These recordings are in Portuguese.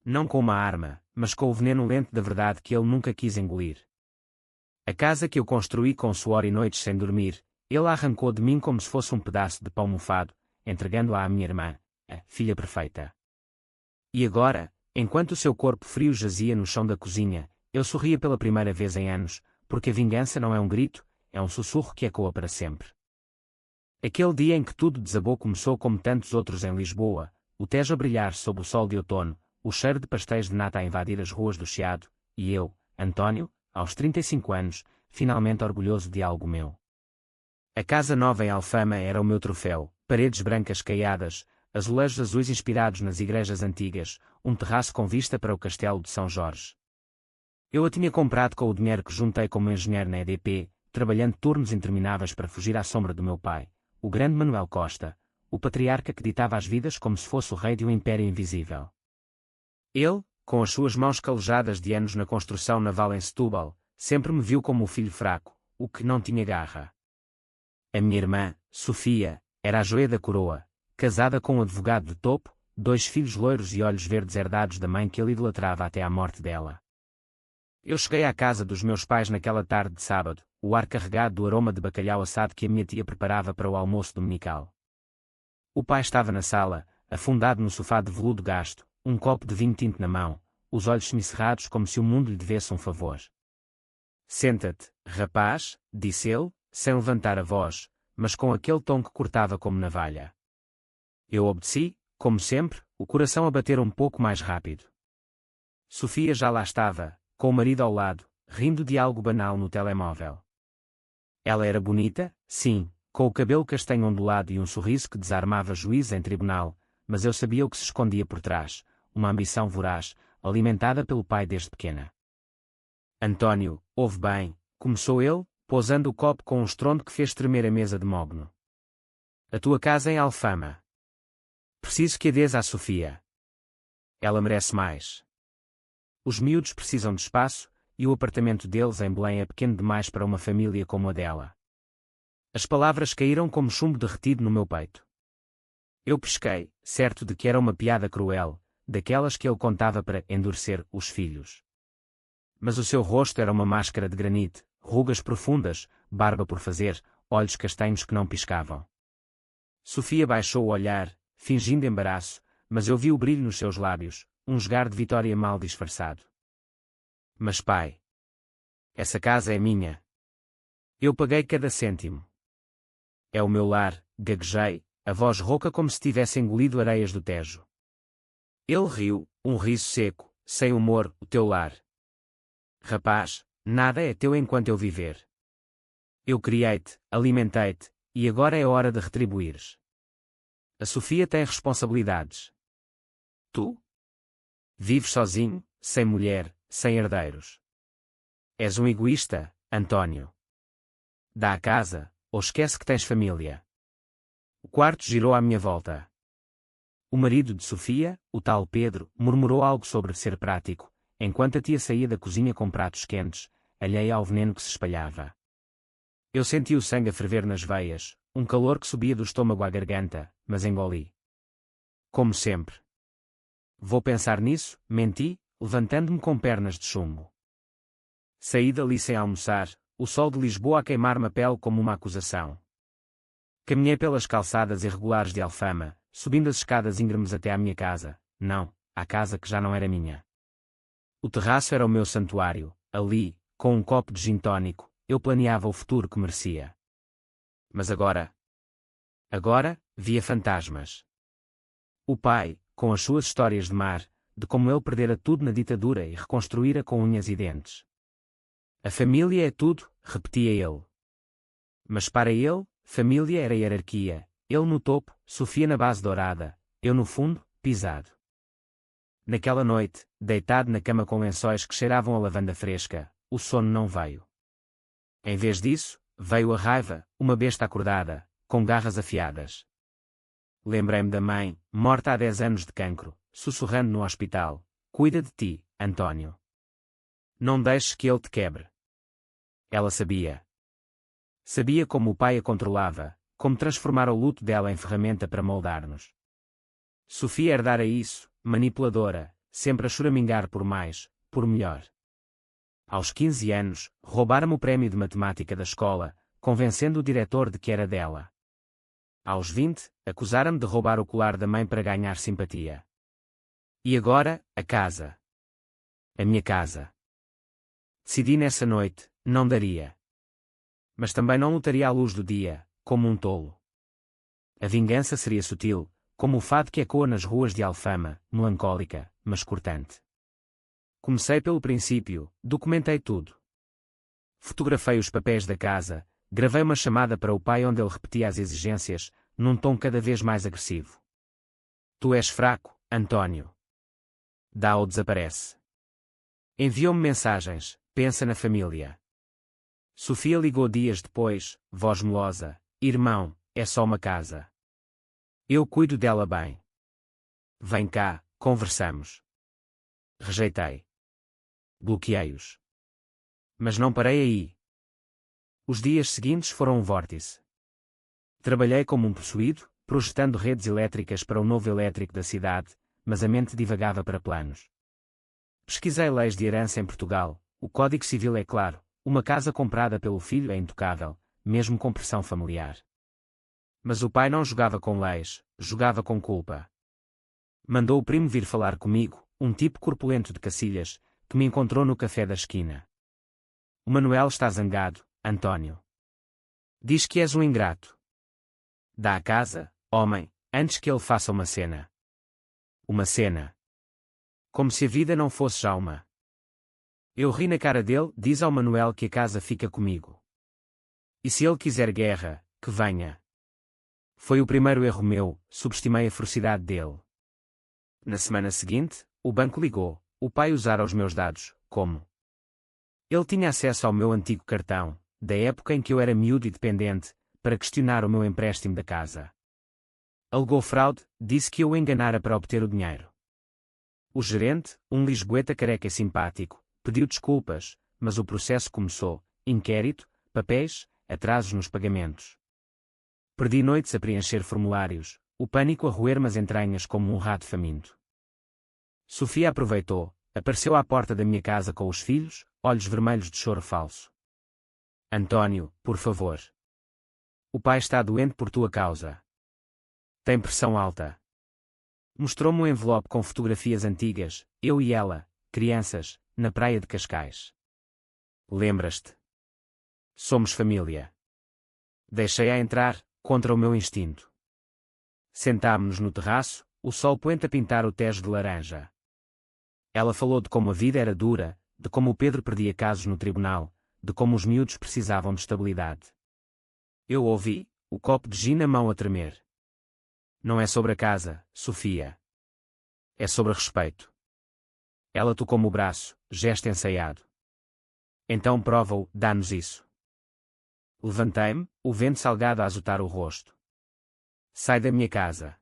não com uma arma, mas com o veneno lento da verdade que ele nunca quis engolir. A casa que eu construí com suor e noites sem dormir, ele a arrancou de mim como se fosse um pedaço de pão mofado, entregando-a à minha irmã, a filha perfeita. E agora, enquanto o seu corpo frio jazia no chão da cozinha, eu sorria pela primeira vez em anos, porque a vingança não é um grito, é um sussurro que ecoa para sempre. Aquele dia em que tudo desabou começou como tantos outros em Lisboa, o Tejo a brilhar sob o sol de outono, o cheiro de pastéis de nata a invadir as ruas do Chiado, e eu, António, aos 35 anos, finalmente orgulhoso de algo meu. A casa nova em Alfama era o meu troféu, paredes brancas caiadas, azulejos azuis inspirados nas igrejas antigas, um terraço com vista para o castelo de São Jorge. Eu a tinha comprado com o dinheiro que juntei como engenheiro na EDP, trabalhando turnos intermináveis para fugir à sombra do meu pai, o grande Manuel Costa, o patriarca que ditava as vidas como se fosse o rei de um império invisível. Ele, com as suas mãos calejadas de anos na construção naval em Setúbal, sempre me viu como o filho fraco, o que não tinha garra. A minha irmã, Sofia, era a joia da coroa, casada com um advogado de topo, 2 filhos loiros e olhos verdes herdados da mãe que ele idolatrava até à morte dela. Eu cheguei à casa dos meus pais naquela tarde de sábado, o ar carregado do aroma de bacalhau assado que a minha tia preparava para o almoço dominical. O pai estava na sala, afundado no sofá de veludo gasto, um copo de vinho tinto na mão, os olhos semicerrados como se o mundo lhe devesse um favor. Senta-te, rapaz, disse ele, sem levantar a voz, mas com aquele tom que cortava como navalha. Eu obedeci, como sempre, o coração a bater um pouco mais rápido. Sofia já lá estava, com o marido ao lado, rindo de algo banal no telemóvel. Ela era bonita, sim, com o cabelo castanho ondulado e um sorriso que desarmava juiz em tribunal, mas eu sabia o que se escondia por trás, uma ambição voraz, alimentada pelo pai desde pequena. António, ouve bem, começou ele, pousando o copo com um estrondo que fez tremer a mesa de mogno. A tua casa é em Alfama. Preciso que a dês à Sofia. Ela merece mais. Os miúdos precisam de espaço, e o apartamento deles em Belém é pequeno demais para uma família como a dela. As palavras caíram como chumbo derretido no meu peito. Eu pesquei, certo de que era uma piada cruel, daquelas que ele contava para endurecer os filhos. Mas o seu rosto era uma máscara de granite, rugas profundas, barba por fazer, olhos castanhos que não piscavam. Sofia baixou o olhar, fingindo embaraço, mas eu vi o brilho nos seus lábios, um jogar de vitória mal disfarçado. Mas pai, essa casa é minha. Eu paguei cada cêntimo. É o meu lar, gaguejei, a voz rouca como se tivesse engolido areias do Tejo. Ele riu, um riso seco, sem humor, o teu lar. Rapaz, nada é teu enquanto eu viver. Eu criei-te, alimentei-te, e agora é hora de retribuires. A Sofia tem responsabilidades. Tu? Vives sozinho, sem mulher, sem herdeiros. És um egoísta, António. Dá a casa, ou esquece que tens família. O quarto girou à minha volta. O marido de Sofia, o tal Pedro, murmurou algo sobre ser prático, enquanto a tia saía da cozinha com pratos quentes, alheia ao veneno que se espalhava. Eu senti o sangue a ferver nas veias, um calor que subia do estômago à garganta, mas engoli. Como sempre. Vou pensar nisso, menti, levantando-me com pernas de chumbo. Saí dali sem almoçar, o sol de Lisboa a queimar-me a pele como uma acusação. Caminhei pelas calçadas irregulares de Alfama, subindo as escadas íngremes até à minha casa, não, à casa que já não era minha. O terraço era o meu santuário, ali, com um copo de gin tónico, eu planeava o futuro que merecia. Mas agora, via fantasmas. O pai, com as suas histórias de mar, de como ele perdera tudo na ditadura e reconstruíra com unhas e dentes. A família é tudo, repetia ele. Mas para ele, família era hierarquia, ele no topo, Sofia na base dourada, eu no fundo, pisado. Naquela noite, deitado na cama com lençóis que cheiravam a lavanda fresca, o sono não veio. Em vez disso, veio a raiva, uma besta acordada, com garras afiadas. Lembrei-me da mãe, morta há 10 anos de cancro, sussurrando no hospital: cuida de ti, António. Não deixes que ele te quebre. Ela sabia. Sabia como o pai a controlava, como transformar o luto dela em ferramenta para moldar-nos. Sofia herdara isso, manipuladora, sempre a choramingar por mais, por melhor. Aos 15 anos, roubaram-me o prémio de matemática da escola, convencendo o diretor de que era dela. Aos 20, acusaram-me de roubar o colar da mãe para ganhar simpatia. E agora, a casa. A minha casa. Decidi nessa noite, não daria. Mas também não lutaria à luz do dia, como um tolo. A vingança seria sutil, como o fado que ecoa nas ruas de Alfama, melancólica, mas cortante. Comecei pelo princípio, documentei tudo. Fotografei os papéis da casa, gravei uma chamada para o pai onde ele repetia as exigências, num tom cada vez mais agressivo. Tu és fraco, António. Dá ou desaparece. Enviou-me mensagens, pensa na família. Sofia ligou dias depois, voz melosa, irmão, é só uma casa. Eu cuido dela bem. Vem cá, conversamos. Rejeitei. Bloqueei-os. Mas não parei aí. Os dias seguintes foram um vórtice. Trabalhei como um possuído, projetando redes elétricas para o novo elétrico da cidade, mas a mente divagava para planos. Pesquisei leis de herança em Portugal, o Código Civil é claro, uma casa comprada pelo filho é intocável, mesmo com pressão familiar. Mas o pai não jogava com leis, jogava com culpa. Mandou o primo vir falar comigo, um tipo corpulento de Cacilhas, que me encontrou no café da esquina. O Manuel está zangado, António. Diz que és um ingrato. Dá a casa, homem, antes que ele faça uma cena. Uma cena. Como se a vida não fosse já uma. Eu ri na cara dele, diz ao Manuel que a casa fica comigo. E se ele quiser guerra, que venha. Foi o primeiro erro meu, subestimei a ferocidade dele. Na semana seguinte, o banco ligou, o pai usara os meus dados, como? Ele tinha acesso ao meu antigo cartão, da época em que eu era miúdo e dependente, para questionar o meu empréstimo da casa. Alegou fraude, disse que eu o enganara para obter o dinheiro. O gerente, um lisboeta careca e simpático, pediu desculpas, mas o processo começou, inquérito, papéis, atrasos nos pagamentos. Perdi noites a preencher formulários, o pânico a roer-me as entranhas como um rato faminto. Sofia aproveitou, apareceu à porta da minha casa com os filhos, olhos vermelhos de choro falso. António, por favor. O pai está doente por tua causa. Tem pressão alta. Mostrou-me um envelope com fotografias antigas, eu e ela, crianças, na praia de Cascais. Lembras-te? Somos família. Deixei-a entrar, contra o meu instinto. Sentámo-nos no terraço, o sol poente a pintar o Tejo de laranja. Ela falou de como a vida era dura, de como o Pedro perdia casos no tribunal, de como os miúdos precisavam de estabilidade. Eu ouvi, o copo de gin na mão a tremer. Não é sobre a casa, Sofia. É sobre respeito. Ela tocou-me o braço, gesto ensaiado. Então prova-o, dá-nos isso. Levantei-me, o vento salgado a azotar o rosto. Sai da minha casa.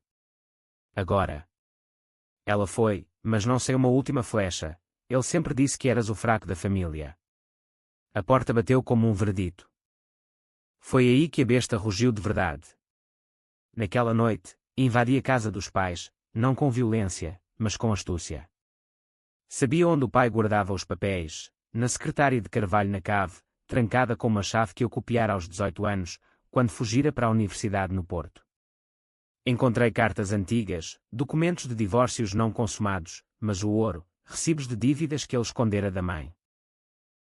Agora. Ela foi, mas não sei uma última flecha, ele sempre disse que eras o fraco da família. A porta bateu como um veredito. Foi aí que a besta rugiu de verdade. Naquela noite, invadi a casa dos pais, não com violência, mas com astúcia. Sabia onde o pai guardava os papéis, na secretária de Carvalho na cave, trancada com uma chave que eu copiara aos 18 anos, quando fugira para a universidade no Porto. Encontrei cartas antigas, documentos de divórcios não consumados, mas o ouro, recibos de dívidas que ele escondera da mãe.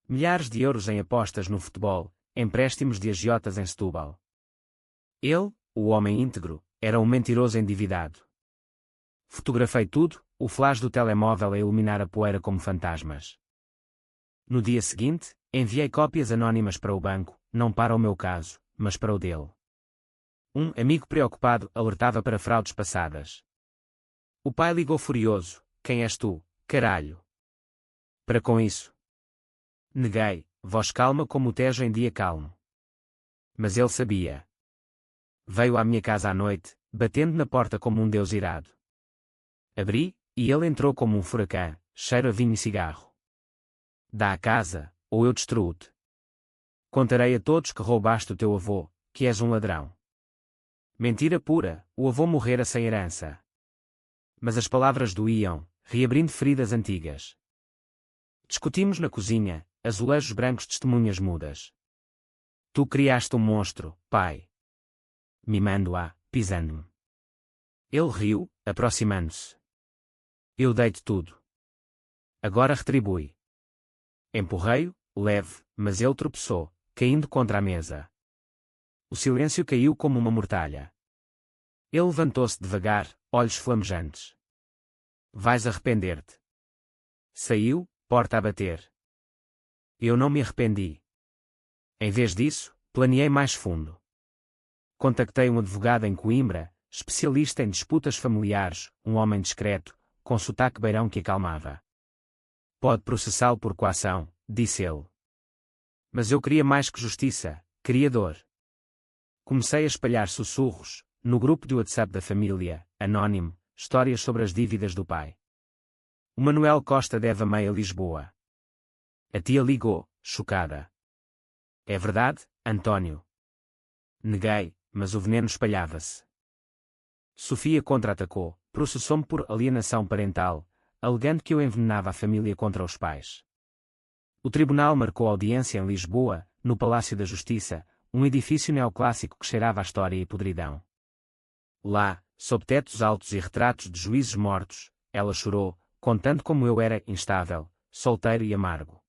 Milhares de euros em apostas no futebol, empréstimos de agiotas em Setúbal. Ele, o homem íntegro, era um mentiroso endividado. Fotografei tudo, o flash do telemóvel a iluminar a poeira como fantasmas. No dia seguinte, enviei cópias anónimas para o banco, não para o meu caso, mas para o dele. Um amigo preocupado alertava para fraudes passadas. O pai ligou furioso: quem és tu, caralho? Para com isso. Neguei, voz calma como o Tejo em dia calmo. Mas ele sabia. Veio à minha casa à noite, batendo na porta como um deus irado. Abri, e ele entrou como um furacão, cheiro a vinho e cigarro. Dá a casa, ou eu destruo-te. Contarei a todos que roubaste o teu avô, que és um ladrão. Mentira pura, o avô morrera sem herança. Mas as palavras doíam, reabrindo feridas antigas. Discutimos na cozinha, azulejos brancos testemunhas mudas. Tu criaste um monstro, pai. Mimando-a, pisando-me. Ele riu, aproximando-se. Eu dei-te tudo. Agora retribui. Empurrei-o, leve, mas ele tropeçou, caindo contra a mesa. O silêncio caiu como uma mortalha. Ele levantou-se devagar, olhos flamejantes. Vais arrepender-te. Saiu, porta a bater. Eu não me arrependi. Em vez disso, planeei mais fundo. Contactei um advogado em Coimbra, especialista em disputas familiares, um homem discreto, com sotaque beirão que acalmava. Pode processá-lo por coação, disse ele. Mas eu queria mais que justiça, queria dor. Comecei a espalhar sussurros, no grupo de WhatsApp da família, anónimo, histórias sobre as dívidas do pai. O Manuel Costa deve a meia Lisboa. A tia ligou, chocada. É verdade, António? Neguei, mas o veneno espalhava-se. Sofia contra-atacou, processou-me por alienação parental, alegando que eu envenenava a família contra os pais. O tribunal marcou audiência em Lisboa, no Palácio da Justiça, um edifício neoclássico que cheirava a história e podridão. Lá, sob tetos altos e retratos de juízes mortos, ela chorou, contando como eu era instável, solteiro e amargo.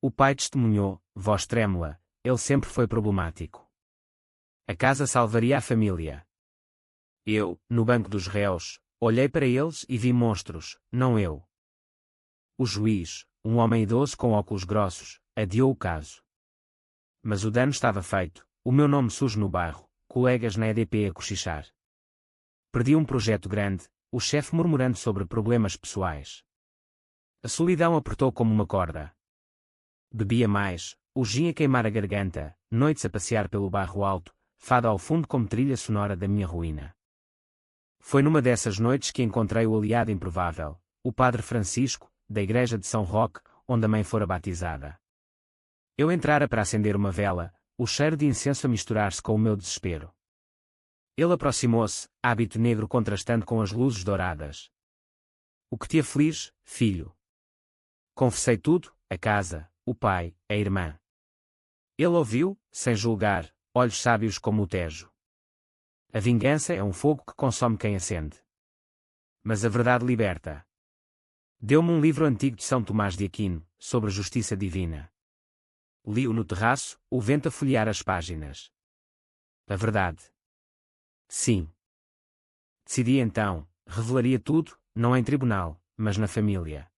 O pai testemunhou, voz trêmula, ele sempre foi problemático. A casa salvaria a família. Eu, no banco dos réus, olhei para eles e vi monstros, não eu. O juiz, um homem idoso com óculos grossos, adiou o caso. Mas o dano estava feito, o meu nome sujo no bairro, colegas na EDP a cochichar. Perdi um projeto grande, o chefe murmurando sobre problemas pessoais. A solidão apertou como uma corda. Bebia mais, o gin a queimar a garganta, noites a passear pelo bairro alto, fado ao fundo como trilha sonora da minha ruína. Foi numa dessas noites que encontrei o aliado improvável, o padre Francisco, da igreja de São Roque, onde a mãe fora batizada. Eu entrara para acender uma vela, o cheiro de incenso a misturar-se com o meu desespero. Ele aproximou-se, hábito negro contrastando com as luzes douradas. O que te aflige, filho? Confessei tudo, a casa, o pai, a irmã. Ele ouviu, sem julgar, olhos sábios como o Tejo. A vingança é um fogo que consome quem acende. Mas a verdade liberta. Deu-me um livro antigo de São Tomás de Aquino, sobre a justiça divina. Li-o no terraço, o vento a folhear as páginas. A verdade. Sim. Decidi então, revelaria tudo, não em tribunal, mas na família.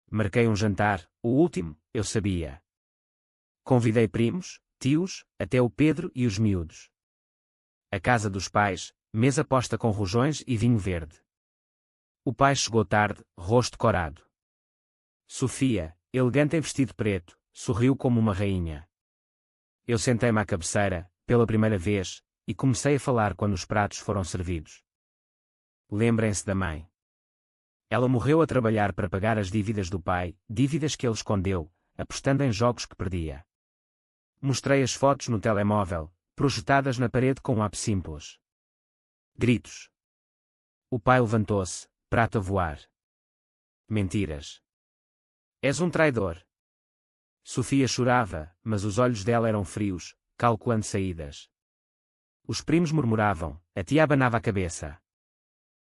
Marquei um jantar, o último, eu sabia. Convidei primos, tios, até o Pedro e os miúdos. A casa dos pais, mesa posta com rojões e vinho verde. O pai chegou tarde, rosto corado. Sofia, elegante em vestido preto, sorriu como uma rainha. Eu sentei-me à cabeceira, pela primeira vez, e comecei a falar quando os pratos foram servidos. Lembrem-se da mãe. Ela morreu a trabalhar para pagar as dívidas do pai, dívidas que ele escondeu, apostando em jogos que perdia. Mostrei as fotos no telemóvel, projetadas na parede com um app simples. Gritos. O pai levantou-se, prato a voar. Mentiras. És um traidor. Sofia chorava, mas os olhos dela eram frios, calculando saídas. Os primos murmuravam, a tia abanava a cabeça.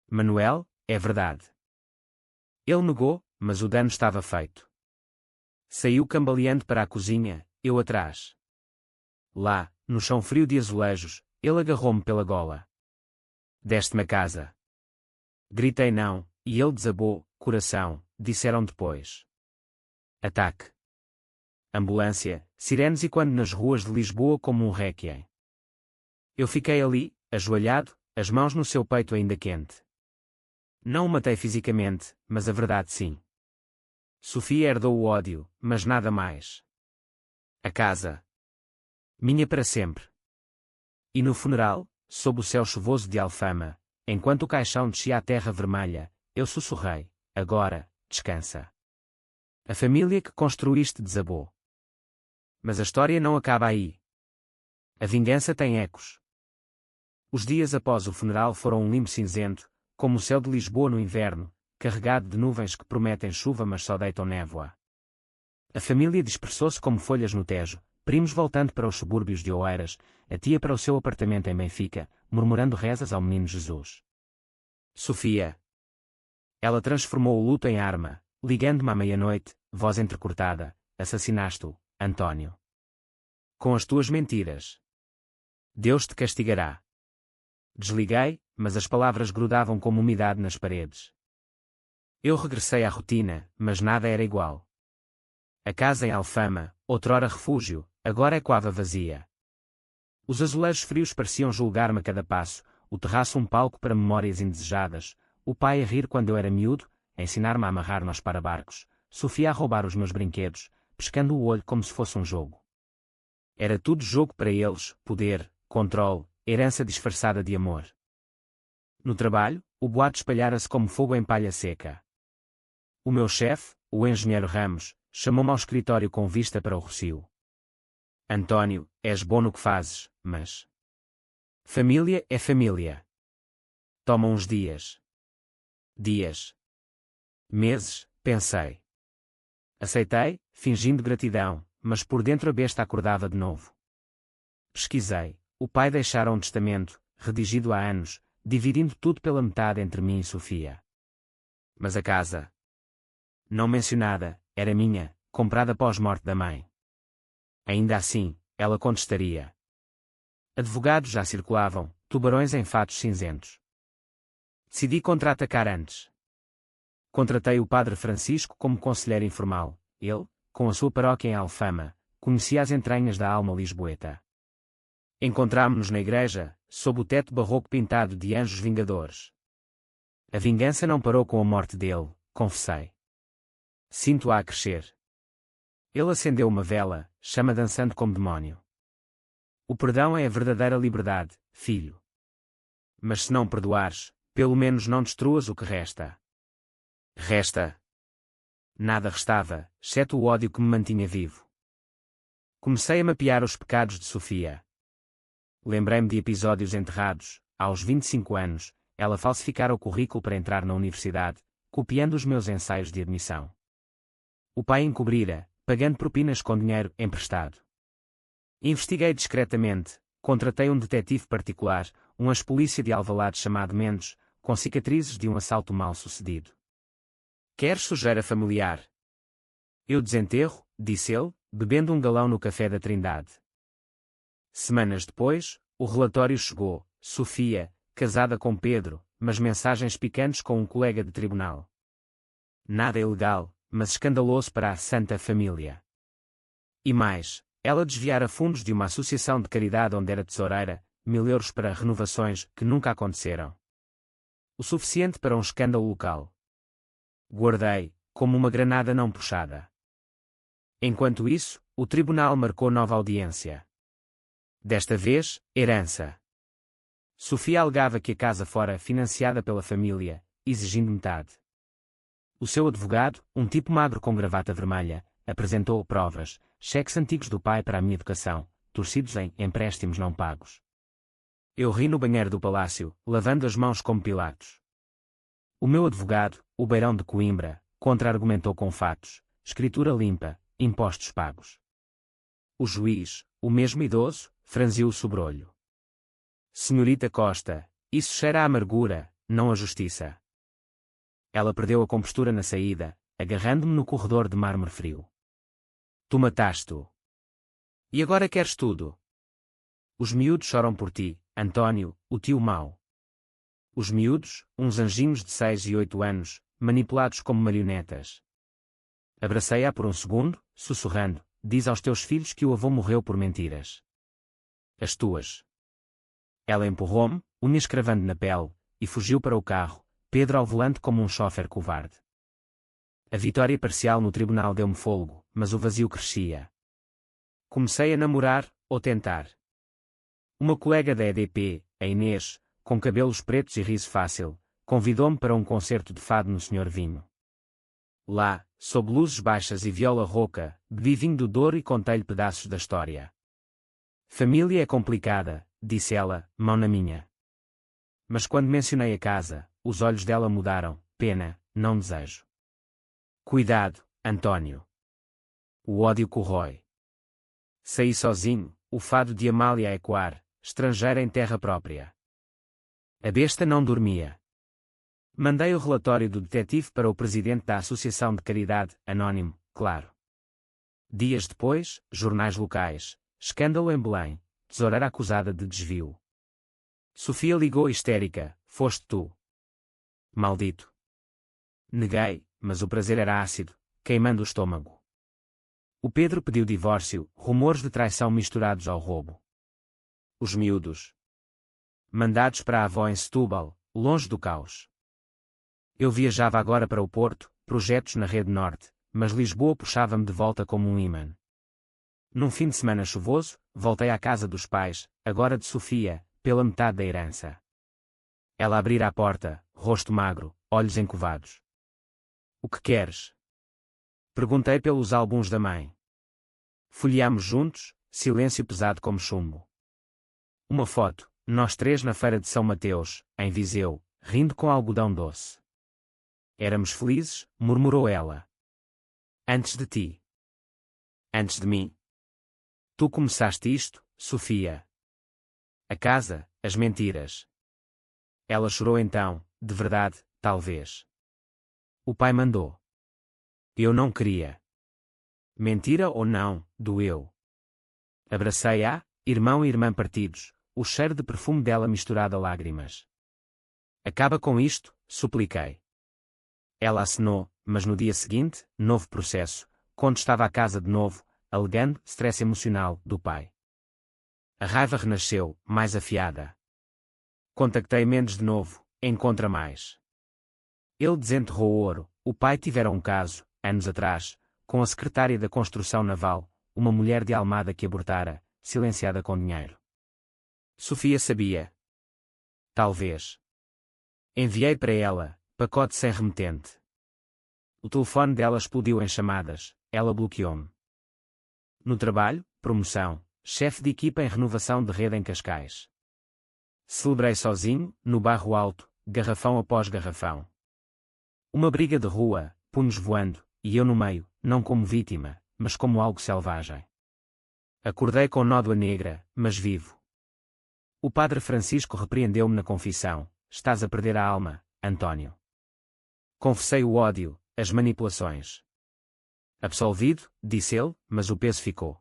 Manuel, é verdade. Ele negou, mas o dano estava feito. Saiu cambaleando para a cozinha, eu atrás. Lá, no chão frio de azulejos, ele agarrou-me pela gola. Deste-me a casa. Gritei não, e ele desabou, coração, disseram depois. Ataque. Ambulância, sirenes e quando nas ruas de Lisboa como um réquiem. Eu fiquei ali, ajoelhado, as mãos no seu peito ainda quente. Não o matei fisicamente, mas a verdade sim. Sofia herdou o ódio, mas nada mais. A casa. Minha para sempre. E no funeral, sob o céu chuvoso de Alfama, enquanto o caixão descia à terra vermelha, eu sussurrei, agora, descansa. A família que construíste desabou. Mas a história não acaba aí. A vingança tem ecos. Os dias após o funeral foram um limbo cinzento, como o céu de Lisboa no inverno, carregado de nuvens que prometem chuva mas só deitam névoa. A família dispersou-se como folhas no Tejo, primos voltando para os subúrbios de Oeiras, a tia para o seu apartamento em Benfica, murmurando rezas ao menino Jesus. Sofia. Ela transformou o luto em arma, ligando-me à meia-noite, voz entrecortada: assassinaste-o, António. Com as tuas mentiras. Deus te castigará. Desliguei, mas as palavras grudavam como umidade nas paredes. Eu regressei à rotina, mas nada era igual. A casa em Alfama, outrora refúgio, agora é coava vazia. Os azulejos frios pareciam julgar-me a cada passo, o terraço um palco para memórias indesejadas, o pai a rir quando eu era miúdo, a ensinar-me a amarrar nós para barcos, Sofia a roubar os meus brinquedos, pescando o olho como se fosse um jogo. Era tudo jogo para eles, poder, controle, herança disfarçada de amor. No trabalho, o boato espalhara-se como fogo em palha seca. O meu chefe, o engenheiro Ramos, chamou-me ao escritório com vista para o Rocio. António, és bom no que fazes, mas... família é família. Toma uns dias. Dias. Meses, pensei. Aceitei, fingindo gratidão, mas por dentro a besta acordava de novo. Pesquisei. O pai deixara um testamento, redigido há anos, dividindo tudo pela metade entre mim e Sofia. Mas a casa, não mencionada, era minha, comprada pós-morte da mãe. Ainda assim, ela contestaria. Advogados já circulavam, tubarões em fatos cinzentos. Decidi contra-atacar antes. Contratei o padre Francisco como conselheiro informal. Ele, com a sua paróquia em Alfama, conhecia as entranhas da alma lisboeta. Encontrámo-nos na igreja, sob o teto barroco pintado de anjos vingadores. A vingança não parou com a morte dele, confessei. Sinto-a a crescer. Ele acendeu uma vela, chama dançando como demónio. O perdão é a verdadeira liberdade, filho. Mas se não perdoares, pelo menos não destruas o que resta. Resta. Nada restava, exceto o ódio que me mantinha vivo. Comecei a mapear os pecados de Sofia. Lembrei-me de episódios enterrados. Aos 25 anos, ela falsificara o currículo para entrar na universidade, copiando os meus ensaios de admissão. O pai encobrira, pagando propinas com dinheiro emprestado. Investiguei discretamente, contratei um detetive particular, um ex-polícia de Alvalade chamado Mendes, com cicatrizes de um assalto mal-sucedido. Queres sujeira familiar? Eu desenterro, disse ele, bebendo um galão no café da Trindade. Semanas depois, o relatório chegou: Sofia, casada com Pedro, mas mensagens picantes com um colega de tribunal. Nada ilegal, mas escandaloso para a Santa Família. E mais, ela desviara fundos de uma associação de caridade onde era tesoureira, 1000 euros para renovações que nunca aconteceram. O suficiente para um escândalo local. Guardei, como uma granada não puxada. Enquanto isso, o tribunal marcou nova audiência. Desta vez, herança. Sofia alegava que a casa fora financiada pela família, exigindo metade. O seu advogado, um tipo magro com gravata vermelha, apresentou provas, cheques antigos do pai para a minha educação, torcidos em empréstimos não pagos. Eu ri no banheiro do palácio, lavando as mãos como Pilatos. O meu advogado, o Beirão de Coimbra, contra-argumentou com fatos, escritura limpa, impostos pagos. O juiz, o mesmo idoso, franziu o sobrolho. Senhorita Costa, isso cheira a amargura, não a justiça. Ela perdeu a compostura na saída, agarrando-me no corredor de mármore frio. Tu mataste-o. E agora queres tudo? Os miúdos choram por ti, António, o tio mau. Os miúdos, uns anjinhos de 6 e 8 anos, manipulados como marionetas. Abracei-a por um segundo, sussurrando: diz aos teus filhos que o avô morreu por mentiras. As tuas. Ela empurrou-me, unhas cravando na pele, e fugiu para o carro, Pedro ao volante como um chófer covarde. A vitória parcial no tribunal deu-me fôlego, mas o vazio crescia. Comecei a namorar, ou tentar. Uma colega da EDP, a Inês, com cabelos pretos e riso fácil, convidou-me para um concerto de fado no Senhor Vinho. Lá, sob luzes baixas e viola rouca, bebi vinho do Douro e contei-lhe pedaços da história. Família é complicada, disse ela, mão na minha. Mas quando mencionei a casa, os olhos dela mudaram: pena, não desejo. Cuidado, Antônio. O ódio corrói. Saí sozinho, o fado de Amália a ecoar, estrangeira em terra própria. A besta não dormia. Mandei o relatório do detetive para o presidente da Associação de Caridade, anónimo, claro. Dias depois, jornais locais, escândalo em Belém, tesoureira acusada de desvio. Sofia ligou histérica, foste tu. Maldito. Neguei, mas o prazer era ácido, queimando o estômago. O Pedro pediu divórcio, rumores de traição misturados ao roubo. Os miúdos. Mandados para a avó em Setúbal, longe do caos. Eu viajava agora para o Porto, projetos na Rede Norte, mas Lisboa puxava-me de volta como um ímã. Num fim de semana chuvoso, voltei à casa dos pais, agora de Sofia, pela metade da herança. Ela abrira a porta, rosto magro, olhos encovados. O que queres? Perguntei pelos álbuns da mãe. Folheamos juntos, silêncio pesado como chumbo. Uma foto, nós três na feira de São Mateus, em Viseu, rindo com algodão doce. Éramos felizes, murmurou ela. Antes de ti. Antes de mim. Tu começaste isto, Sofia. A casa, as mentiras. Ela chorou então, de verdade, talvez. O pai mandou. Eu não queria. Mentira ou não, doeu. Abracei-a, irmão e irmã partidos, o cheiro de perfume dela misturado a lágrimas. Acaba com isto, supliquei. Ela acenou, mas no dia seguinte, novo processo, quando estava à casa de novo, alegando stress emocional do pai. A raiva renasceu, mais afiada. Contactei Mendes de novo, encontra mais. Ele desenterrou o ouro, o pai tivera um caso, anos atrás, com a secretária da construção naval, uma mulher de Almada que abortara, silenciada com dinheiro. Sofia sabia. Talvez. Enviei para ela, pacote sem remetente. O telefone dela explodiu em chamadas, ela bloqueou-me. No trabalho, promoção, chefe de equipa em renovação de rede em Cascais. Celebrei sozinho, no bairro alto, garrafão após garrafão. Uma briga de rua, punhos voando, e eu no meio, não como vítima, mas como algo selvagem. Acordei com nódoa negra, mas vivo. O padre Francisco repreendeu-me na confissão, estás a perder a alma, Antônio. Confessei o ódio, as manipulações. Absolvido, disse ele, mas o peso ficou.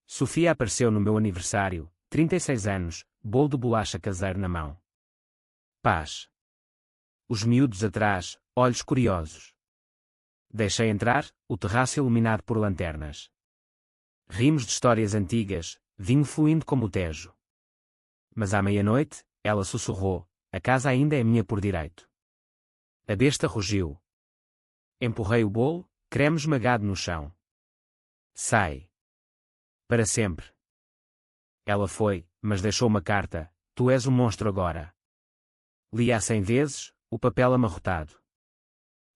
Sofia apareceu no meu aniversário, 36 anos, bolo de bolacha caseiro na mão. Paz. Os miúdos atrás, olhos curiosos. Deixei entrar, o terraço iluminado por lanternas. Rimos de histórias antigas, vinho fluindo como o Tejo. Mas à meia-noite, ela sussurrou, a casa ainda é minha por direito. A besta rugiu. Empurrei o bolo, creme esmagado no chão. Sai. Para sempre. Ela foi, mas deixou uma carta, tu és um monstro agora. Li-a 100 vezes, o papel amarrotado.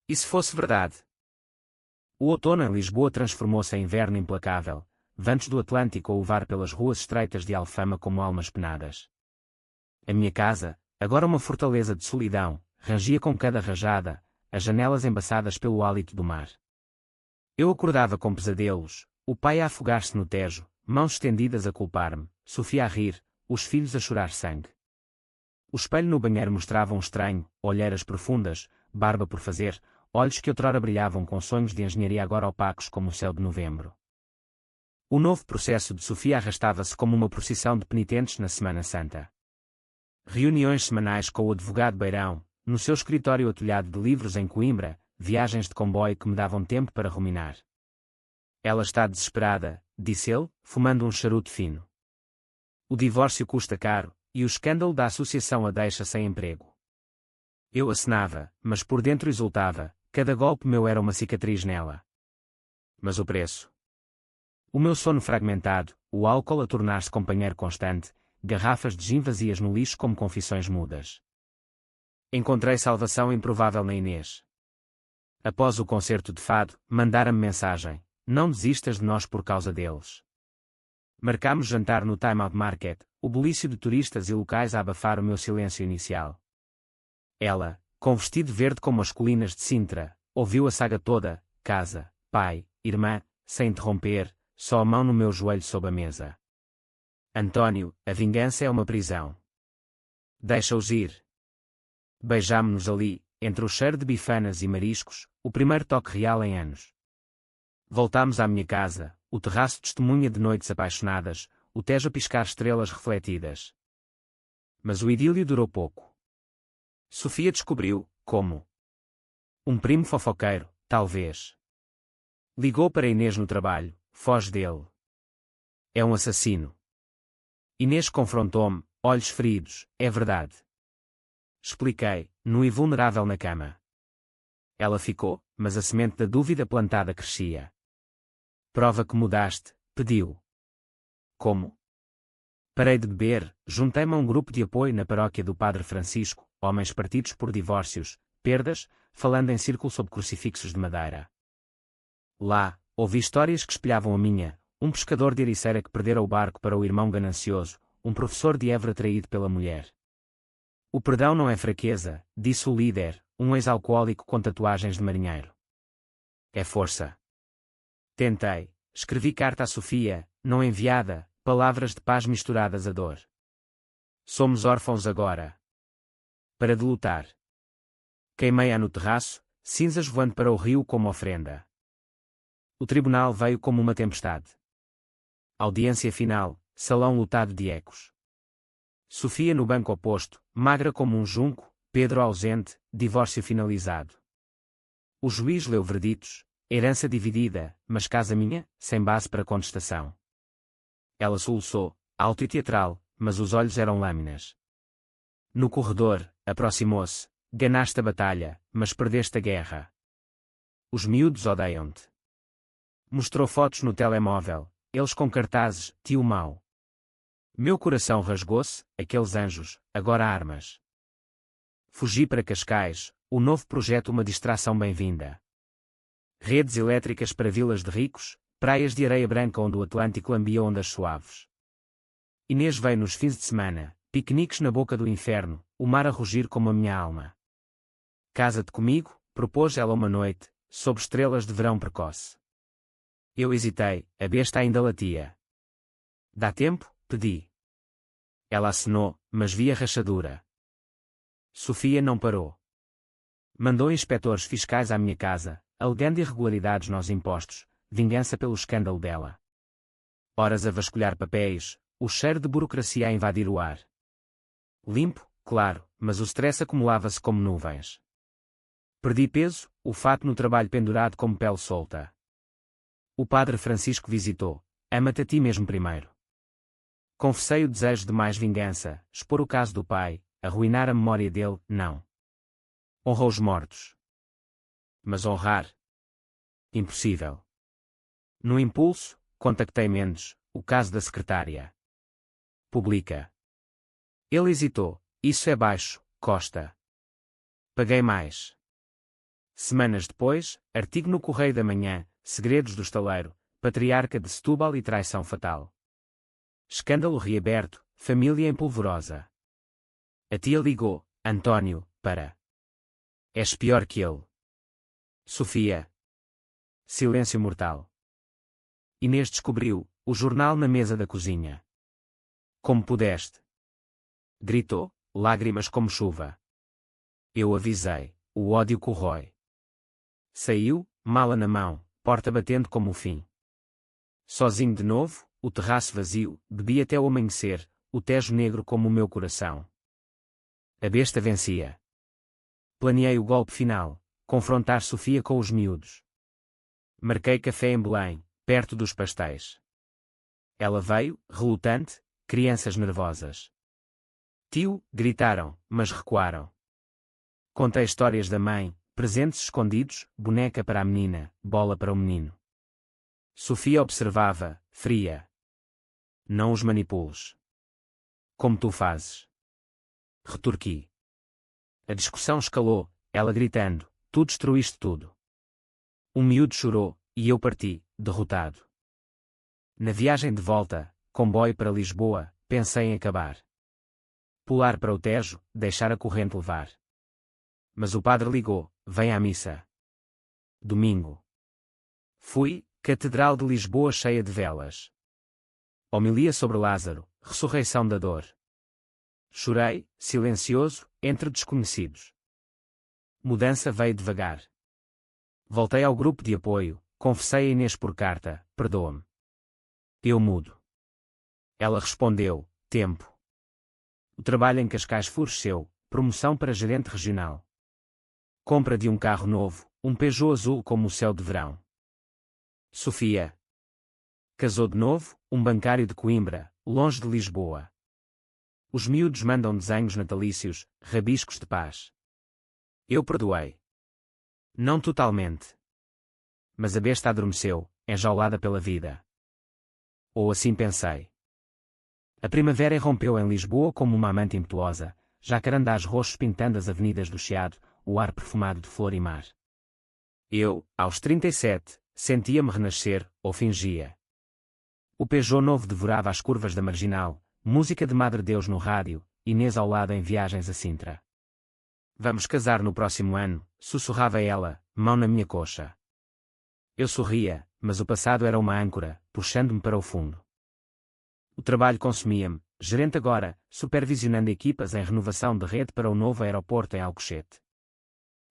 E se fosse verdade? O outono em Lisboa transformou-se em inverno implacável, ventos do Atlântico a uvar pelas ruas estreitas de Alfama como almas penadas. A minha casa, agora uma fortaleza de solidão, rangia com cada rajada, as janelas embaçadas pelo hálito do mar. Eu acordava com pesadelos, o pai a afogar-se no Tejo, mãos estendidas a culpar-me, Sofia a rir, os filhos a chorar sangue. O espelho no banheiro mostrava um estranho, olheiras profundas, barba por fazer, olhos que outrora brilhavam com sonhos de engenharia agora opacos como o céu de novembro. O novo processo de Sofia arrastava-se como uma procissão de penitentes na Semana Santa. Reuniões semanais com o advogado Beirão, no seu escritório atulhado de livros em Coimbra, viagens de comboio que me davam tempo para ruminar. Ela está desesperada, disse ele, fumando um charuto fino. O divórcio custa caro, e o escândalo da associação a deixa sem emprego. Eu acenava, mas por dentro exultava, cada golpe meu era uma cicatriz nela. Mas o preço? O meu sono fragmentado, o álcool a tornar-se companheiro constante, garrafas de gin vazias no lixo como confissões mudas. Encontrei salvação improvável na Inês. Após o concerto de fado, mandara-me mensagem, não desistas de nós por causa deles. Marcámos jantar no Time Out Market, o bulício de turistas e locais a abafar o meu silêncio inicial. Ela, com vestido verde como as colinas de Sintra, ouviu a saga toda, casa, pai, irmã, sem interromper, só a mão no meu joelho sob a mesa. Antônio, a vingança é uma prisão. Deixa-os ir. Beijámo-nos ali, entre o cheiro de bifanas e mariscos, o primeiro toque real em anos. Voltámos à minha casa, o terraço testemunha de noites apaixonadas, o Tejo a piscar estrelas refletidas. Mas o idílio durou pouco. Sofia descobriu, como um primo fofoqueiro, talvez. Ligou para Inês no trabalho, foge dele. É um assassino. Inês confrontou-me, olhos feridos, é verdade. Expliquei, nu e vulnerável na cama. Ela ficou, mas a semente da dúvida plantada crescia. Prova que mudaste, pediu. Como? Parei de beber, juntei-me a um grupo de apoio na paróquia do Padre Francisco, homens partidos por divórcios, perdas, falando em círculo sob crucifixos de madeira. Lá, ouvi histórias que espelhavam a minha, um pescador de Ericeira que perdera o barco para o irmão ganancioso, um professor de Évora traído pela mulher. O perdão não é fraqueza, disse o líder, um ex-alcoólico com tatuagens de marinheiro. É força. Tentei, escrevi carta a Sofia, não enviada, palavras de paz misturadas a dor. Somos órfãos agora. Para de lutar. Queimei-a no terraço, cinzas voando para o rio como ofrenda. O tribunal veio como uma tempestade. Audiência final, salão lotado de ecos. Sofia no banco oposto, magra como um junco, Pedro ausente, divórcio finalizado. O juiz leu verditos, herança dividida, mas casa minha, sem base para contestação. Ela soluçou, alto e teatral, mas os olhos eram lâminas. No corredor, aproximou-se, ganaste a batalha, mas perdeste a guerra. Os miúdos odeiam-te. Mostrou fotos no telemóvel, eles com cartazes, tio mau. Meu coração rasgou-se, aqueles anjos, agora armas. Fugi para Cascais, o novo projeto uma distração bem-vinda. Redes elétricas para vilas de ricos, praias de areia branca onde o Atlântico lambia ondas suaves. Inês veio nos fins de semana, piqueniques na boca do inferno, o mar a rugir como a minha alma. Casa-te comigo, propôs ela uma noite, sob estrelas de verão precoce. Eu hesitei, a besta ainda latia. Dá tempo? Pedi. Ela acenou, mas vi a rachadura. Sofia não parou. Mandou inspetores fiscais à minha casa, alegando irregularidades nos impostos, vingança pelo escândalo dela. Horas a vasculhar papéis, o cheiro de burocracia a invadir o ar. Limpo, claro, mas o stress acumulava-se como nuvens. Perdi peso, o fato no trabalho pendurado como pele solta. O padre Francisco visitou. Ama-te a ti mesmo primeiro. Confessei o desejo de mais vingança, expor o caso do pai, arruinar a memória dele, não. Honrou os mortos. Mas honrar? Impossível. No impulso, contactei Mendes, o caso da secretária. Publica. Ele hesitou. Isso é baixo, Costa. Paguei mais. Semanas depois, artigo no Correio da Manhã, segredos do estaleiro, patriarca de Setúbal e traição fatal. Escândalo reaberto, família em polvorosa. A tia ligou, Antônio, para. És pior que ele. Sofia. Silêncio mortal. Inês descobriu, o jornal na mesa da cozinha. Como pudeste? Gritou, lágrimas como chuva. Eu avisei, o ódio corrói. Saiu, mala na mão, porta batendo como o fim. Sozinho de novo, o terraço vazio, bebi até o amanhecer, o Tejo negro como o meu coração. A besta vencia. Planeei o golpe final, confrontar Sofia com os miúdos. Marquei café em Belém, perto dos pastéis. Ela veio, relutante, crianças nervosas. Tio, gritaram, mas recuaram. Contei histórias da mãe, presentes escondidos, boneca para a menina, bola para o menino. Sofia observava, fria. Não os manipules. Como tu fazes. Retorqui. A discussão escalou, ela gritando, tu destruíste tudo. Um miúdo chorou, e eu parti, derrotado. Na viagem de volta, comboio para Lisboa, pensei em acabar. Pular para o Tejo, deixar a corrente levar. Mas o padre ligou: vem à missa. Domingo. Fui, Catedral de Lisboa cheia de velas. Homilia sobre Lázaro, ressurreição da dor. Chorei, silencioso, entre desconhecidos. Mudança veio devagar. Voltei ao grupo de apoio, confessei a Inês por carta: perdoa-me. Eu mudo. Ela respondeu: tempo. O trabalho em Cascais floresceu, promoção para gerente regional. Compra de um carro novo, um Peugeot azul como o céu de verão. Sofia. Casou de novo, um bancário de Coimbra, longe de Lisboa. Os miúdos mandam desenhos natalícios, rabiscos de paz. Eu perdoei. Não totalmente. Mas a besta adormeceu, enjaulada pela vida. Ou assim pensei. A primavera irrompeu em Lisboa como uma amante impetuosa, jacarandás roxos pintando as avenidas do Chiado, o ar perfumado de flor e mar. Eu, aos 37, sentia-me renascer, ou fingia. O Peugeot novo devorava as curvas da Marginal, música de Madre Deus no rádio, Inês ao lado em viagens a Sintra. Vamos casar no próximo ano, sussurrava ela, mão na minha coxa. Eu sorria, mas o passado era uma âncora, puxando-me para o fundo. O trabalho consumia-me, gerente agora, supervisionando equipas em renovação de rede para o novo aeroporto em Alcochete.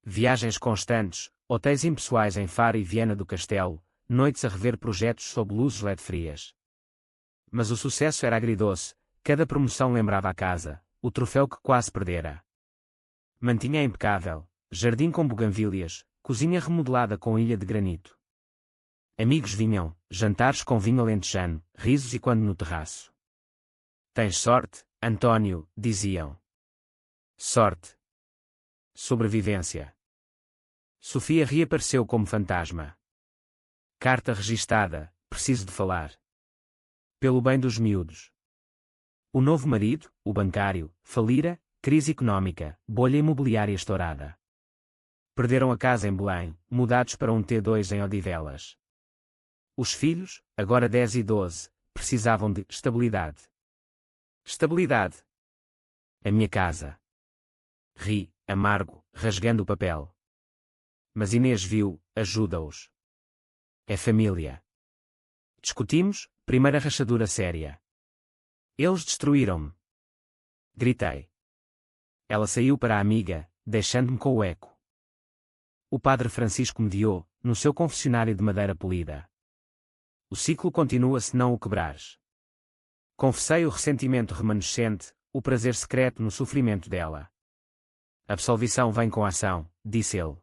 Viagens constantes, hotéis impessoais em Faro e Viana do Castelo, noites a rever projetos sob luzes LED frias. Mas o sucesso era agridoce, cada promoção lembrava a casa, o troféu que quase perdera. Mantinha impecável, jardim com buganvílias, cozinha remodelada com ilha de granito. Amigos vinham, jantares com vinho alentejano, risos e quando no terraço. Tens sorte, António, diziam. Sorte. Sobrevivência. Sofia reapareceu como fantasma. Carta registada, preciso de falar. Pelo bem dos miúdos. O novo marido, o bancário, falira, crise económica, bolha imobiliária estourada. Perderam a casa em Belém, mudados para um T2 em Odivelas. Os filhos, agora 10 e 12, precisavam de estabilidade. Estabilidade. A minha casa. Ri, amargo, rasgando o papel. Mas Inês viu, ajuda-os. É família. Discutimos, primeira rachadura séria. Eles destruíram-me. Gritei. Ela saiu para a amiga, deixando-me com o eco. O padre Francisco mediou, no seu confessionário de madeira polida. O ciclo continua se não o quebrares. Confessei o ressentimento remanescente, o prazer secreto no sofrimento dela. Absolvição vem com a ação, disse ele.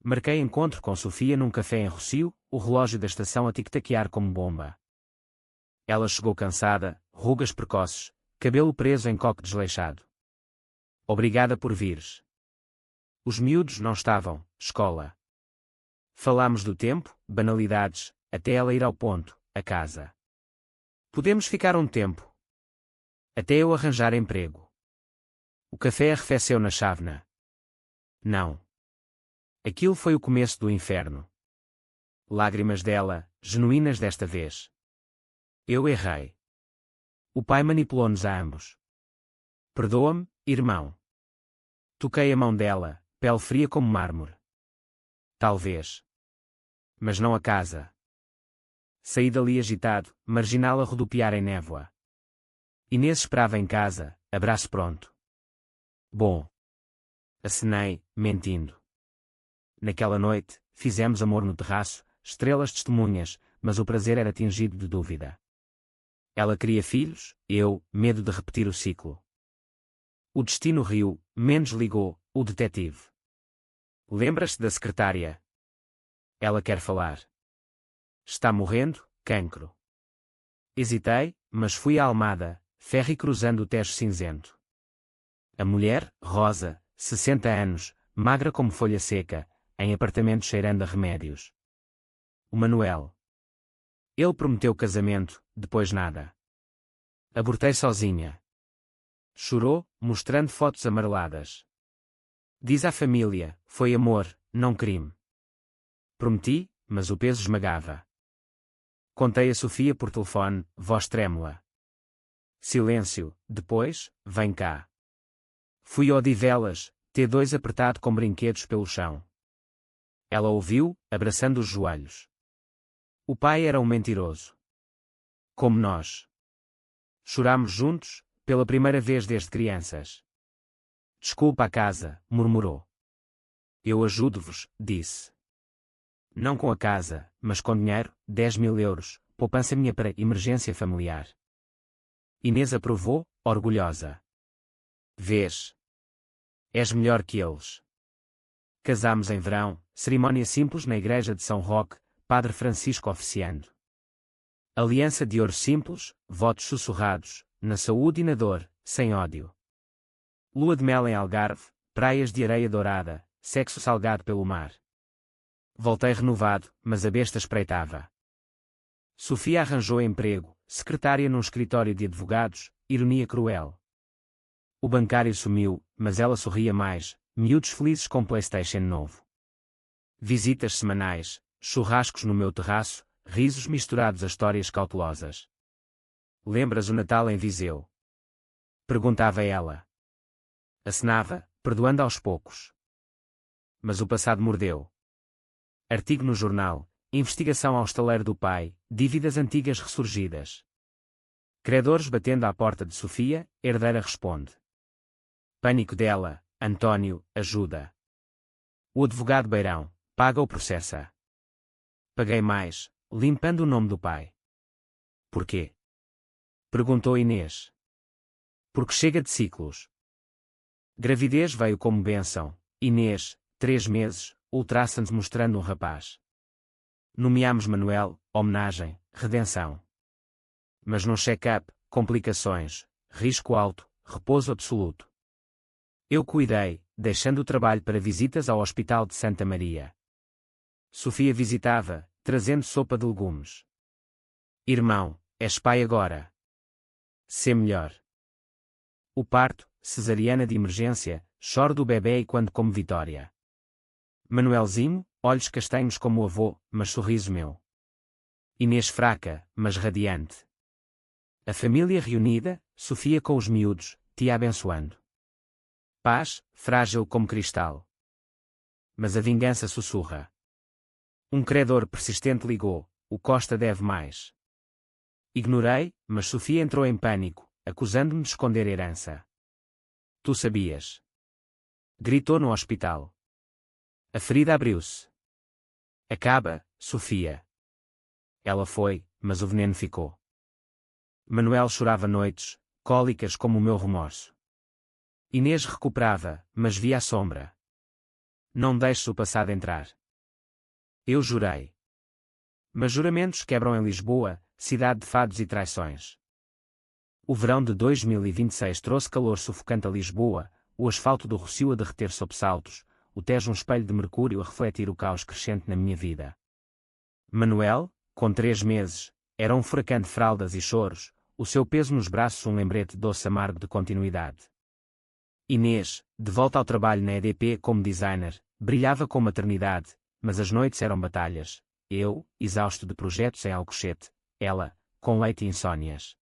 Marquei encontro com Sofia num café em Rossio, o relógio da estação a tic-taquear como bomba. Ela chegou cansada, rugas precoces, cabelo preso em coque desleixado. Obrigada por vires. Os miúdos não estavam, escola. Falámos do tempo, banalidades, até ela ir ao ponto, a casa. Podemos ficar um tempo. Até eu arranjar emprego. O café arrefeceu na chávena. Não. Aquilo foi o começo do inferno. Lágrimas dela, genuínas desta vez. Eu errei. O pai manipulou-nos a ambos. Perdoa-me, irmão. Toquei a mão dela, pele fria como mármore. Talvez. Mas não a casa. Saí dali agitado, Marginal a rodopiar em névoa. Inês esperava em casa, abraço pronto. Bom. Acenei, mentindo. Naquela noite, fizemos amor no terraço, estrelas testemunhas, mas o prazer era tingido de dúvida. Ela queria filhos, eu, medo de repetir o ciclo. O destino riu, menos ligou, o detetive. Lembras-te da secretária? Ela quer falar. Está morrendo, cancro. Hesitei, mas fui à Almada, ferry cruzando o Tejo cinzento. A mulher, Rosa, 60 anos, magra como folha seca, em apartamento cheirando a remédios. O Manuel. Ele prometeu casamento, depois nada. Abortei sozinha. Chorou, mostrando fotos amareladas. Diz à família, foi amor, não crime. Prometi, mas o peso esmagava. Contei a Sofia por telefone, voz trêmula. Silêncio, depois, vem cá. Fui a Odivelas, T2 apertado com brinquedos pelo chão. Ela ouviu, abraçando os joelhos. O pai era um mentiroso. Como nós. Chorámos juntos, pela primeira vez desde crianças. Desculpa a casa, murmurou. Eu ajudo-vos, disse. Não com a casa, mas com dinheiro, 10.000 euros, poupança minha para emergência familiar. Inês aprovou, orgulhosa. Vês? És melhor que eles. Casámos em verão, cerimónia simples na igreja de São Roque, Padre Francisco oficiando. Aliança de ouro simples, votos sussurrados, na saúde e na dor, sem ódio. Lua de mel em Algarve, praias de areia dourada, sexo salgado pelo mar. Voltei renovado, mas a besta espreitava. Sofia arranjou emprego, secretária num escritório de advogados, ironia cruel. O bancário sumiu, mas ela sorria mais, miúdos felizes com PlayStation novo. Visitas semanais, churrascos no meu terraço, risos misturados a histórias cautelosas. Lembras o Natal em Viseu? Perguntava ela. Acenava, perdoando aos poucos. Mas o passado mordeu. Artigo no jornal, investigação ao estaleiro do pai, dívidas antigas ressurgidas. Credores batendo à porta de Sofia, herdeira responde. Pânico dela, António, ajuda. O advogado Beirão, paga ou processa? Paguei mais, limpando o nome do pai. Porquê? Perguntou Inês. Porque chega de ciclos. Gravidez veio como bênção. Inês, 3 meses, ultrassons mostrando um rapaz. Nomeámos Manuel, homenagem, redenção. Mas num check-up, complicações, risco alto, repouso absoluto. Eu cuidei, deixando o trabalho para visitas ao Hospital de Santa Maria. Sofia visitava, trazendo sopa de legumes. Irmão, és pai agora. Sê melhor. O parto, cesariana de emergência, choro do bebê e quando como Vitória. Manuelzinho, olhos castanhos como o avô, mas sorriso meu. Inês fraca, mas radiante. A família reunida, Sofia com os miúdos, tia abençoando. Paz, frágil como cristal. Mas a vingança sussurra. Um credor persistente ligou, o Costa deve mais. Ignorei, mas Sofia entrou em pânico, acusando-me de esconder herança. Tu sabias. Gritou no hospital. A ferida abriu-se. Acaba, Sofia. Ela foi, mas o veneno ficou. Manuel chorava noites, cólicas como o meu remorso. Inês recuperava, mas via a sombra. Não deixes o passado entrar. Eu jurei. Mas juramentos quebram em Lisboa, cidade de fados e traições. O verão de 2026 trouxe calor sufocante a Lisboa, o asfalto do Rossio a derreter sob saltos, o Tejo um espelho de mercúrio a refletir o caos crescente na minha vida. Manuel, com 3 meses, era um furacão de fraldas e choros, o seu peso nos braços um lembrete doce amargo de continuidade. Inês, de volta ao trabalho na EDP como designer, brilhava com maternidade, mas as noites eram batalhas. Eu, exausto de projetos em Alcochete, ela, com leite e insónias.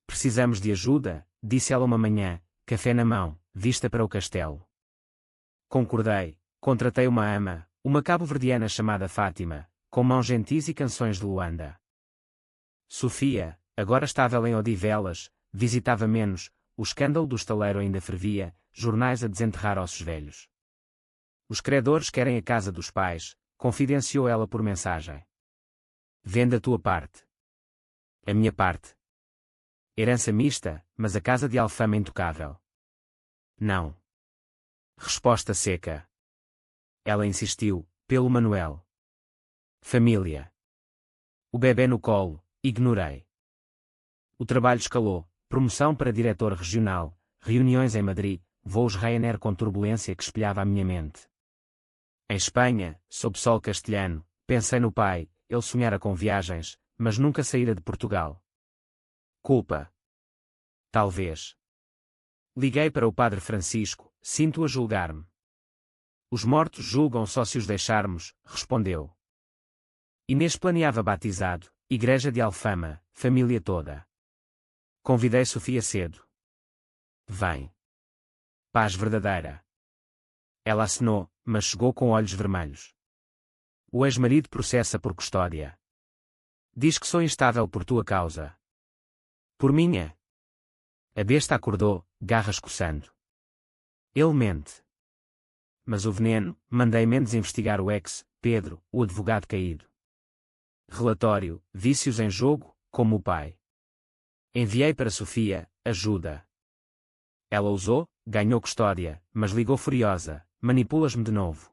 Precisamos de ajuda, disse ela uma manhã, café na mão, vista para o castelo. Concordei, contratei uma ama, uma cabo-verdiana chamada Fátima, com mãos gentis e canções de Luanda. Sofia, agora estável em Odivelas, visitava menos, o escândalo do estaleiro ainda fervia, jornais a desenterrar ossos velhos. Os credores querem a casa dos pais, confidenciou ela por mensagem. Vende a tua parte. A minha parte. Herança mista, mas a casa de Alfama intocável. Não. Resposta seca. Ela insistiu, pelo Manuel. Família. O bebê no colo, ignorei. O trabalho escalou, promoção para diretor regional, reuniões em Madrid, voos Ryanair com turbulência que espelhava a minha mente. Em Espanha, sob sol castelhano, pensei no pai, ele sonhara com viagens, mas nunca saíra de Portugal. Culpa. Talvez. Liguei para o Padre Francisco, sinto a julgar-me. Os mortos julgam só se os deixarmos, respondeu. Inês planeava batizado, igreja de Alfama, família toda. Convidei Sofia cedo. Vem. Paz verdadeira. Ela acenou, mas chegou com olhos vermelhos. O ex-marido processa por custódia. Diz que sou instável por tua causa. Por minha. A besta acordou, garras coçando. Ele mente. Mas o veneno, mandei Mendes investigar o ex-Pedro, o advogado caído. Relatório, vícios em jogo, como o pai. Enviei para Sofia, ajuda. Ela usou, ganhou custódia, mas ligou furiosa, manipulas-me de novo.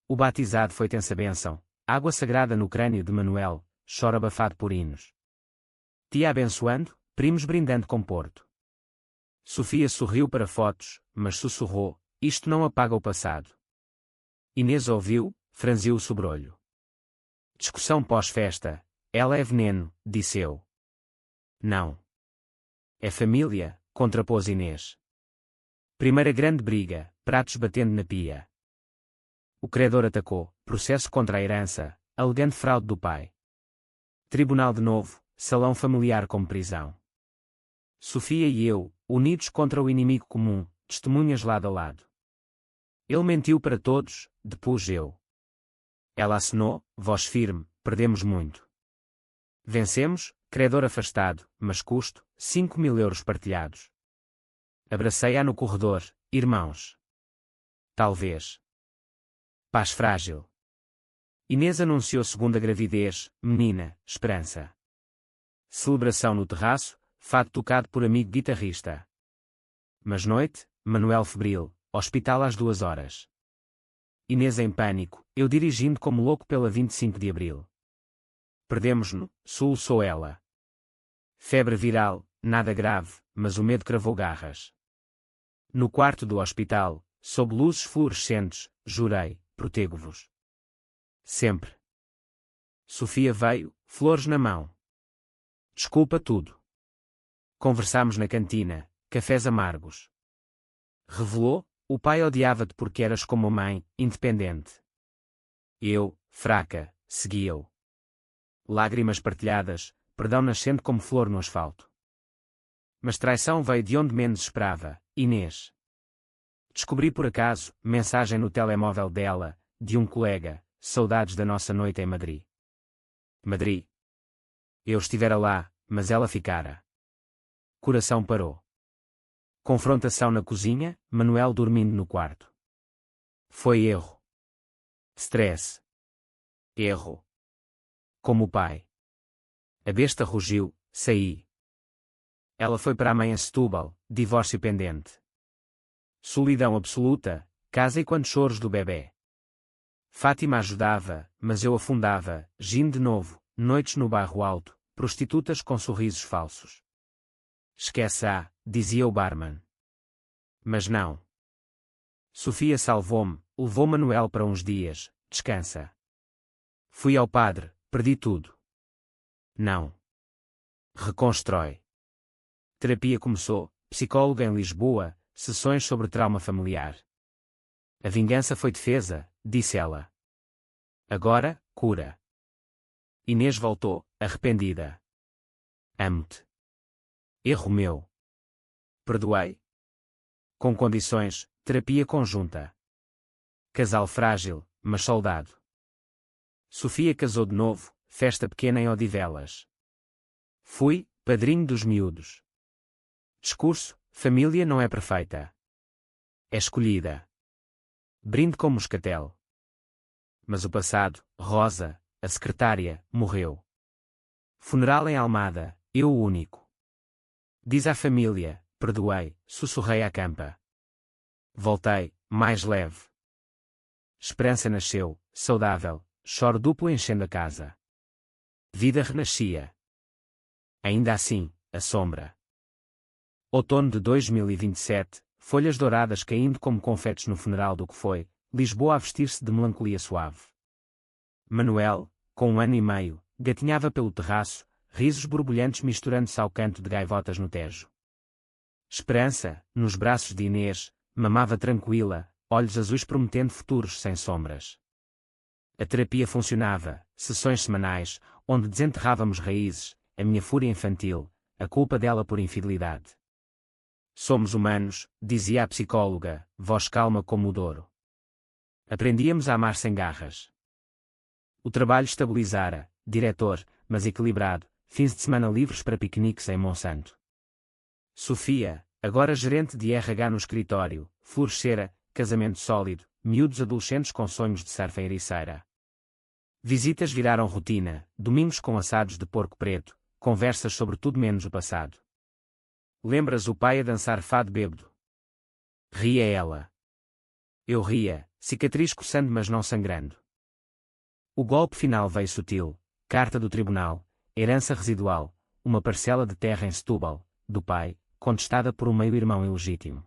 O batizado foi tensa bênção, água sagrada no crânio de Manuel, choro abafado por hinos. Tia abençoando, primos brindando com Porto. Sofia sorriu para fotos, mas sussurrou, isto não apaga o passado. Inês ouviu, franziu o sobrolho. Discussão pós-festa, ela é veneno, disse eu. Não. É família, contrapôs Inês. Primeira grande briga, pratos batendo na pia. O credor atacou, processo contra a herança, alegando fraude do pai. Tribunal de novo, salão familiar como prisão. Sofia e eu, unidos contra o inimigo comum, testemunhas lado a lado. Ele mentiu para todos, depus eu. Ela acenou, voz firme, perdemos muito. Vencemos, credor afastado, mas custo, 5.000 euros partilhados. Abracei-a no corredor, irmãos. Talvez. Paz frágil. Inês anunciou segunda gravidez, menina, esperança. Celebração no terraço, fado tocado por amigo guitarrista. Mas noite, Manuel febril, hospital às 2 horas. Inês em pânico, eu dirigindo como louco pela 25 de abril. Perdemos-no, soluçou ela. Febre viral, nada grave, mas o medo cravou garras. No quarto do hospital, sob luzes fluorescentes, jurei, protego-vos. Sempre. Sofia veio, flores na mão. Desculpa tudo. Conversámos na cantina, cafés amargos. Revelou, o pai odiava-te porque eras como a mãe, independente. Eu, fraca, segui-o. Lágrimas partilhadas, perdão nascente como flor no asfalto. Mas traição veio de onde menos esperava, Inês. Descobri por acaso, mensagem no telemóvel dela, de um colega, saudades da nossa noite em Madrid. Madrid. Eu estivera lá, mas ela ficara. Coração parou. Confrontação na cozinha, Manuel dormindo no quarto. Foi erro. Stress. Erro. Como o pai. A besta rugiu, saí. Ela foi para a mãe a Setúbal, divórcio pendente. Solidão absoluta, casa e quantos choros do bebê. Fátima ajudava, mas eu afundava, gin de novo, noites no bairro alto, prostitutas com sorrisos falsos. Esquece-a, dizia o barman. Mas não. Sofia salvou-me, levou Manuel para uns dias, descansa. Fui ao padre, perdi tudo. Não. Reconstrói. Terapia começou, psicóloga em Lisboa, sessões sobre trauma familiar. A vingança foi defesa, disse ela. Agora, cura. Inês voltou, arrependida. Amo-te. Erro meu. Perdoei. Com condições, terapia conjunta. Casal frágil, mas soldado. Sofia casou de novo, festa pequena em Odivelas. Fui, padrinho dos miúdos. Discurso, família não é perfeita. É escolhida. Brinde com moscatel. Mas o passado, Rosa, a secretária, morreu. Funeral em Almada, eu o único. Diz à família, perdoei, sussurrei à campa. Voltei, mais leve. Esperança nasceu, saudável, choro duplo enchendo a casa. Vida renascia. Ainda assim, a sombra. Outono de 2027, folhas douradas caindo como confetes no funeral do que foi, Lisboa a vestir-se de melancolia suave. Manuel, com 1 ano e meio, gatinhava pelo terraço, risos borbulhantes misturando-se ao canto de gaivotas no Tejo. Esperança, nos braços de Inês, mamava tranquila, olhos azuis prometendo futuros sem sombras. A terapia funcionava, sessões semanais, onde desenterrávamos raízes, a minha fúria infantil, a culpa dela por infidelidade. Somos humanos, dizia a psicóloga, voz calma como o Douro. Aprendíamos a amar sem garras. O trabalho estabilizara, diretor, mas equilibrado, fins de semana livres para piqueniques em Monsanto. Sofia, agora gerente de RH no escritório, florescera, casamento sólido, miúdos adolescentes com sonhos de surf em Ericeira. Visitas viraram rotina, domingos com assados de porco preto, conversas sobre tudo menos o passado. Lembras o pai a dançar fado bêbado? Ria ela. Eu ria, cicatriz coçando mas não sangrando. O golpe final veio sutil, carta do tribunal, herança residual, uma parcela de terra em Setúbal, do pai, contestada por um meio-irmão ilegítimo.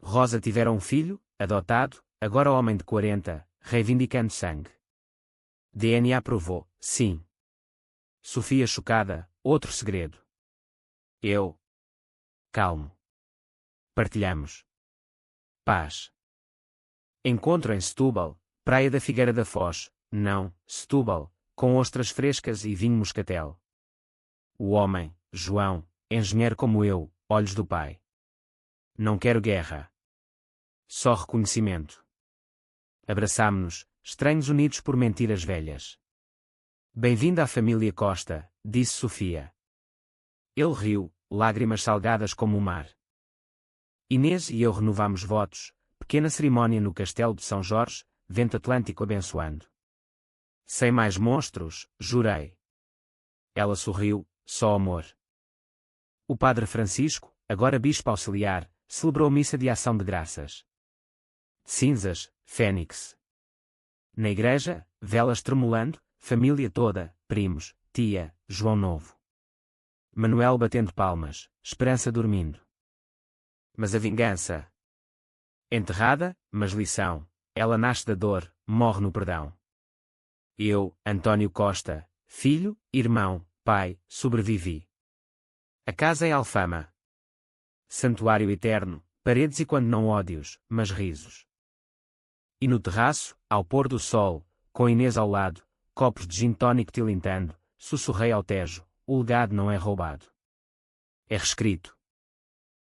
Rosa tivera um filho, adotado, agora homem de 40, reivindicando sangue. DNA provou, sim. Sofia chocada, outro segredo. Eu. Calmo. Partilhamos. Paz. Encontro em Setúbal, Praia da Figueira da Foz, não, Setúbal, com ostras frescas e vinho moscatel. O homem, João, engenheiro como eu, olhos do pai. Não quero guerra. Só reconhecimento. Abraçámo-nos, estranhos unidos por mentiras velhas. Bem-vinda à família Costa, disse Sofia. Ele riu, lágrimas salgadas como o mar. Inês e eu renovamos votos, pequena cerimónia no castelo de São Jorge, vento atlântico abençoando. Sem mais monstros, jurei. Ela sorriu, só amor. O padre Francisco, agora bispo auxiliar, celebrou missa de ação de graças. Cinzas, fênix. Na igreja, velas tremulando, família toda, primos, tia, João Novo. Manuel batendo palmas, Esperança dormindo. Mas a vingança. Enterrada, mas lição, ela nasce da dor, morre no perdão. Eu, António Costa, filho, irmão, pai, sobrevivi. A casa é Alfama. Santuário eterno, paredes e quando não ódios, mas risos. E no terraço, ao pôr do sol, com Inês ao lado, copos de gin tónico tilintando, sussurrei ao Tejo, o legado não é roubado. É reescrito.